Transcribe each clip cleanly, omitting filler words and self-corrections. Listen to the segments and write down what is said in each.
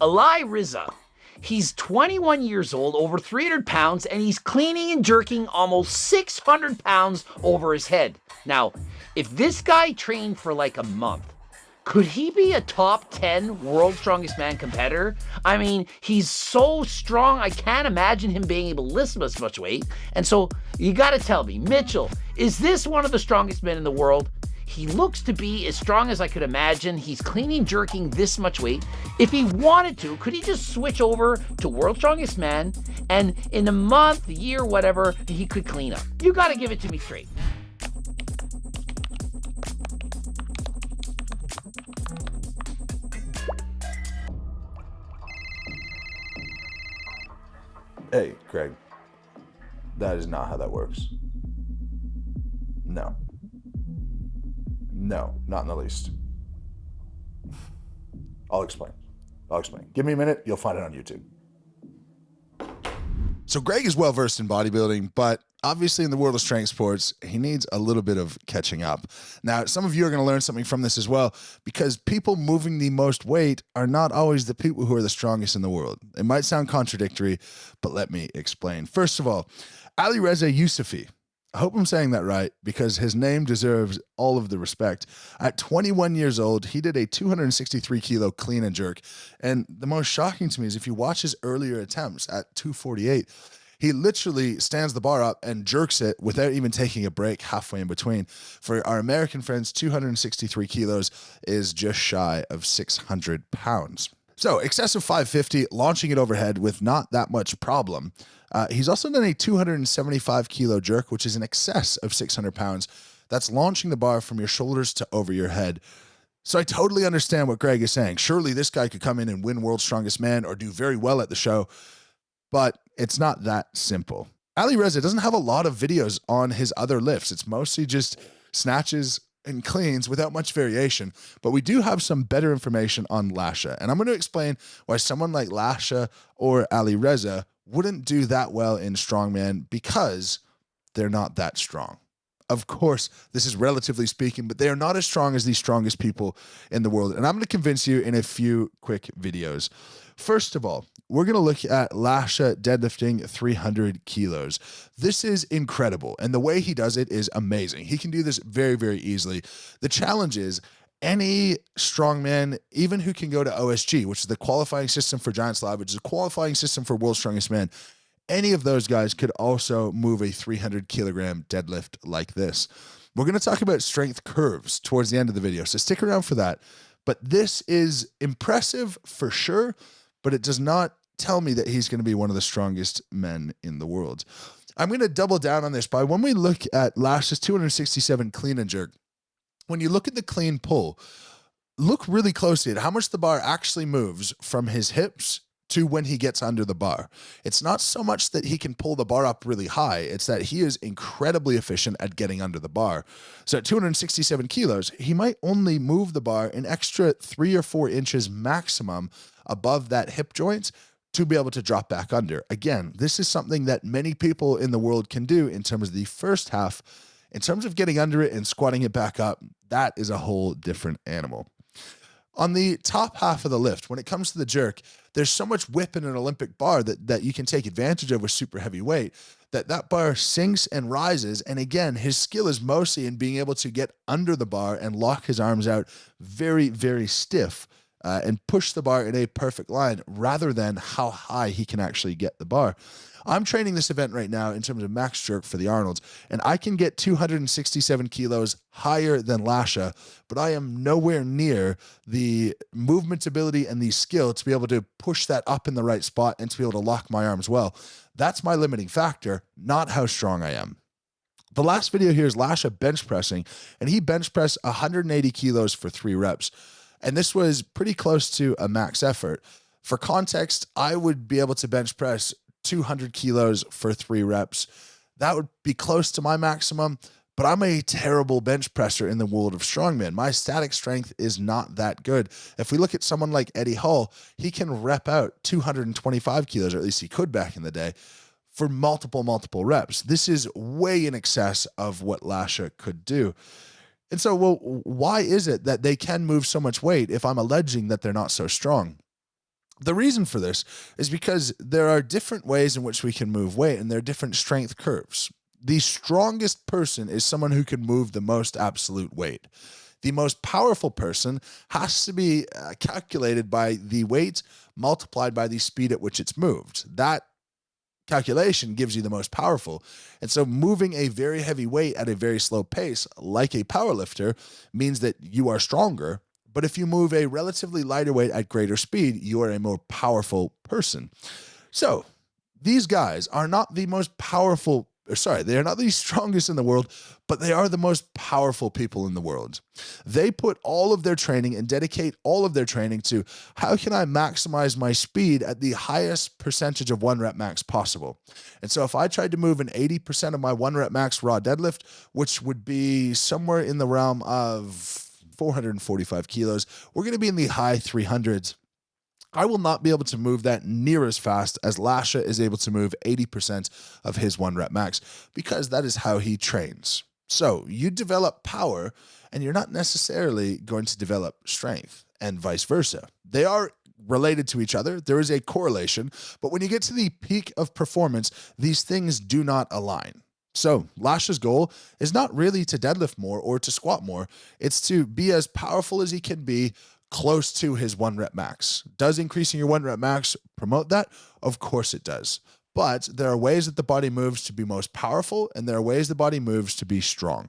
Eli Rizza. He's 21 years old, over 300 pounds, and he's cleaning and jerking almost 600 pounds over his head. Now, if this guy trained for like a month, could he be a top 10 world's strongest man competitor? I mean, he's so strong, I can't imagine him being able to lift this much weight. And so, you gotta tell me, Mitchell, is this one of the strongest men in the world? He looks to be as strong as I could imagine. He's cleaning, jerking this much weight. If he wanted to, could he just switch over to World's Strongest Man, and in a month, year, whatever, he could clean up? You gotta give it to me straight. Hey, Craig. That is not how that works. No. No, not in the least. I'll explain. Give me a minute, you'll find it on YouTube. So Greg is well versed in bodybuilding, but obviously in the world of strength sports, he needs a little bit of catching up. Now, some of you are going to learn something from this as well, because people moving the most weight are not always the people who are the strongest in the world. It might sound contradictory, but let me explain. First of all, Alireza Yusufi. I hope I'm saying that right, because his name deserves all of the respect. At 21 years old, he did a 263 kilo clean and jerk. And the most shocking to me is if you watch his earlier attempts at 248, he literally stands the bar up and jerks it without even taking a break halfway in between. For our American friends, 263 kilos is just shy of 600 pounds. So excessive 550, launching it overhead with not that much problem. He's also done a 275 kilo jerk, which is in excess of 600 pounds. That's launching the bar from your shoulders to over your head. So I totally understand what Greg is saying. Surely this guy could come in and win World's Strongest Man or do very well at the show, but it's not that simple. Alireza doesn't have a lot of videos on his other lifts. It's mostly just snatches and cleans without much variation, but we do have some better information on Lasha. And I'm going to explain why someone like Lasha or Alireza wouldn't do that well in Strongman, because they're not that strong. Of course, this is relatively speaking, but they are not as strong as the strongest people in the world. And I'm going to convince you in a few quick videos. First of all, we're going to look at Lasha deadlifting 300 kilos. This is incredible. And the way he does it is amazing. He can do this very, very easily. The challenge is any strongman, even who can go to OSG, which is the qualifying system for Giant Slab, which is a qualifying system for World's Strongest Man, any of those guys could also move a 300 kilogram deadlift like this. We're going to talk about strength curves towards the end of the video, so stick around for that. But this is impressive for sure, but it does not tell me that he's going to be one of the strongest men in the world. I'm going to double down on this by when we look at Lasha's 267 clean and jerk. When you look at the clean pull, look really closely at how much the bar actually moves from his hips to when he gets under the bar. It's not so much that he can pull the bar up really high, it's that he is incredibly efficient at getting under the bar. So at 267 kilos, he might only move the bar an extra 3 or 4 inches maximum above that hip joint to be able to drop back under. Again, this is something that many people in the world can do in terms of the first half. In terms of getting under it and squatting it back up, that is a whole different animal. On the top half of the lift, when it comes to the jerk, there's so much whip in an Olympic bar that you can take advantage of with super heavy weight, that bar sinks and rises. And again, his skill is mostly in being able to get under the bar and lock his arms out very, very stiff and push the bar in a perfect line rather than how high he can actually get the bar. I'm training this event right now in terms of max jerk for the Arnolds, and I can get 267 kilos higher than Lasha, but I am nowhere near the movement ability and the skill to be able to push that up in the right spot and to be able to lock my arms well. That's my limiting factor, not how strong I am. The last video here is Lasha bench pressing, and he bench pressed 180 kilos for 3 reps. And this was pretty close to a max effort. For context, I would be able to bench press 200 kilos for 3 reps. That would be close to my maximum, but I'm a terrible bench presser in the world of strongman. My static strength is not that good. If we look at someone like Eddie Hall, he can rep out 225 kilos, or at least he could back in the day, for multiple reps. This is way in excess of what Lasha could do. And so, well, why is it that they can move so much weight if I'm alleging that they're not so strong? The reason for this is because there are different ways in which we can move weight, and there are different strength curves. The strongest person is someone who can move the most absolute weight. The most powerful person has to be calculated by the weight multiplied by the speed at which it's moved. That calculation gives you the most powerful. And so moving a very heavy weight at a very slow pace, like a powerlifter, means that you are stronger. But if you move a relatively lighter weight at greater speed, you are a more powerful person. So these guys are not the most powerful, they are not the strongest in the world, but they are the most powerful people in the world. They put all of their training and dedicate all of their training to how can I maximize my speed at the highest percentage of 1 rep max possible. And so if I tried to move an 80% of my 1 rep max raw deadlift, which would be somewhere in the realm of 445 kilos, we're going to be in the high 300s. I will not be able to move that near as fast as Lasha is able to move 80% of his 1 rep max, because that is how he trains. So you develop power and you're not necessarily going to develop strength, and vice versa. They are related to each other. There is a correlation, but when you get to the peak of performance, these things do not align. So Lasha's goal is not really to deadlift more or to squat more. It's to be as powerful as he can be close to his 1 rep max. Does increasing your 1 rep max promote that? Of course it does. But there are ways that the body moves to be most powerful, and there are ways the body moves to be strong.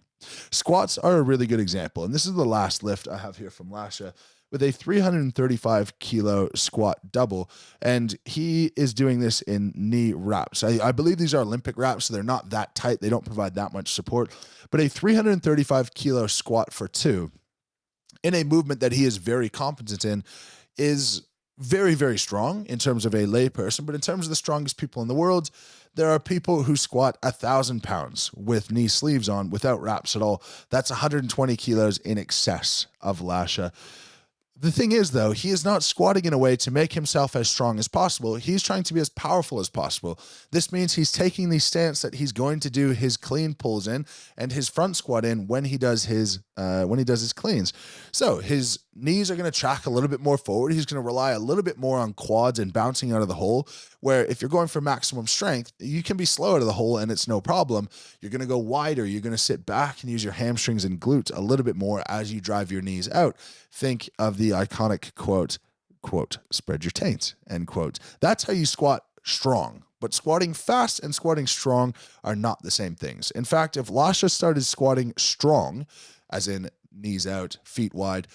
Squats are a really good example. And this is the last lift I have here from Lasha, with a 335 kilo squat double. And he is doing this in knee wraps. I believe these are Olympic wraps, so they're not that tight. They don't provide that much support. But a 335 kilo squat for 2 in a movement that he is very competent in is very, very strong in terms of a lay person. But in terms of the strongest people in the world, there are people who squat 1,000 pounds with knee sleeves on without wraps at all. That's 120 kilos in excess of Lasha. The thing is, though, he is not squatting in a way to make himself as strong as possible. He's trying to be as powerful as possible. This means he's taking the stance that he's going to do his clean pulls in and his front squat in when he does his cleans. So his knees are going to track a little bit more forward. He's going to rely a little bit more on quads and bouncing out of the hole, where if you're going for maximum strength, you can be slow out of the hole and it's no problem. You're going to go wider. You're going to sit back and use your hamstrings and glutes a little bit more as you drive your knees out. Think of the iconic quote, spread your taint, end quote. That's how you squat strong. But squatting fast and squatting strong are not the same things. In fact, if Lasha started squatting strong, as in knees out, feet wide,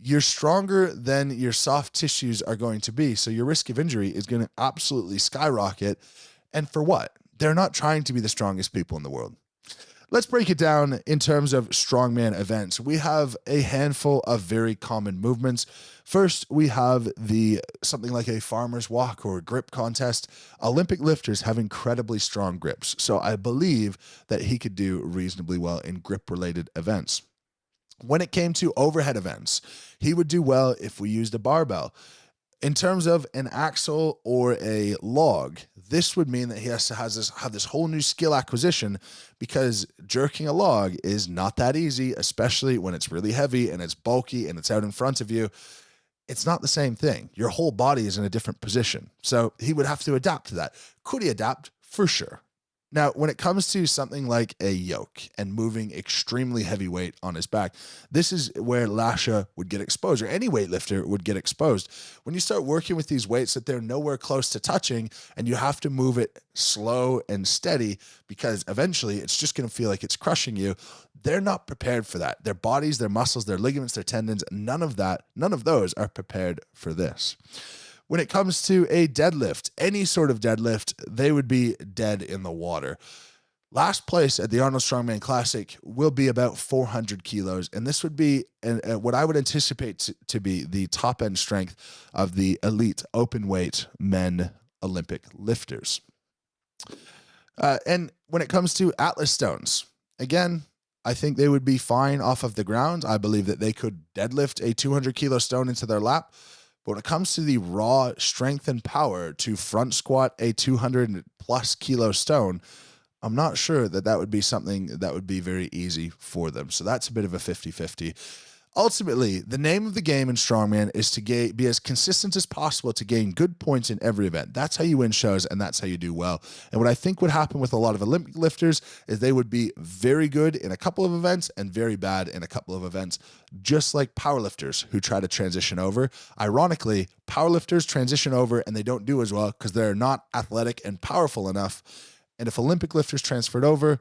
you're stronger than your soft tissues are going to be. So your risk of injury is going to absolutely skyrocket. And for what? They're not trying to be the strongest people in the world. Let's break it down in terms of strongman events. We have a handful of very common movements. First, we have something like a farmer's walk or a grip contest. Olympic lifters have incredibly strong grips, so I believe that he could do reasonably well in grip-related events. When it came to overhead events, he would do well if we used a barbell. In terms of an axle or a log, this would mean that he has to have this whole new skill acquisition, because jerking a log is not that easy, especially when it's really heavy and it's bulky and it's out in front of you. It's not the same thing. Your whole body is in a different position. So he would have to adapt to that. Could he adapt? For sure. Now, when it comes to something like a yoke and moving extremely heavy weight on his back, this is where Lasha would get exposed, or any weightlifter would get exposed. When you start working with these weights that they're nowhere close to touching, and you have to move it slow and steady, because eventually it's just going to feel like it's crushing you, they're not prepared for that. Their bodies, their muscles, their ligaments, their tendons, none of those are prepared for this. When it comes to a deadlift, any sort of deadlift, they would be dead in the water. Last place at the Arnold Strongman Classic will be about 400 kilos, and this would be what I would anticipate to be the top end strength of the elite open weight men Olympic lifters. And when it comes to Atlas stones, again, I think they would be fine off of the ground. I believe that they could deadlift a 200 kilo stone into their lap. But when it comes to the raw strength and power to front squat a 200 plus kilo stone, I'm not sure that would be something that would be very easy for them. So that's a bit of a 50-50. Ultimately, the name of the game in strongman is to be as consistent as possible to gain good points in every event. That's how you win shows, and that's how you do well. And what I think would happen with a lot of Olympic lifters is they would be very good in a couple of events and very bad in a couple of events, just like powerlifters who try to transition over. Ironically, powerlifters transition over and they don't do as well because they're not athletic and powerful enough. And if Olympic lifters transferred over,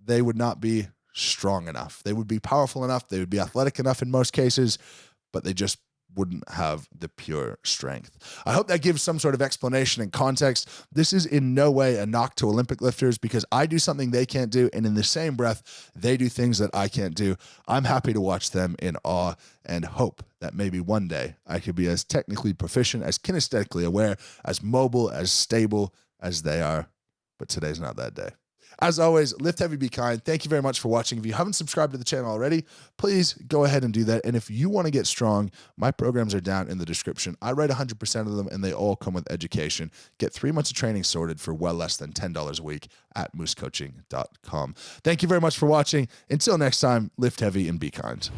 they would not be strong enough. They would be powerful enough. They would be athletic enough in most cases, but they just wouldn't have the pure strength. I hope that gives some sort of explanation and context. This is in no way a knock to Olympic lifters because I do something they can't do, and in the same breath, they do things that I can't do. I'm happy to watch them in awe and hope that maybe one day I could be as technically proficient, as kinesthetically aware, as mobile, as stable as they are. But today's not that day. As always, lift heavy, be kind. Thank you very much for watching. If you haven't subscribed to the channel already, please go ahead and do that. And if you want to get strong, my programs are down in the description. I write 100% of them, and they all come with education. Get 3 months of training sorted for well less than $10 a week at moosecoaching.com. Thank you very much for watching. Until next time, lift heavy and be kind.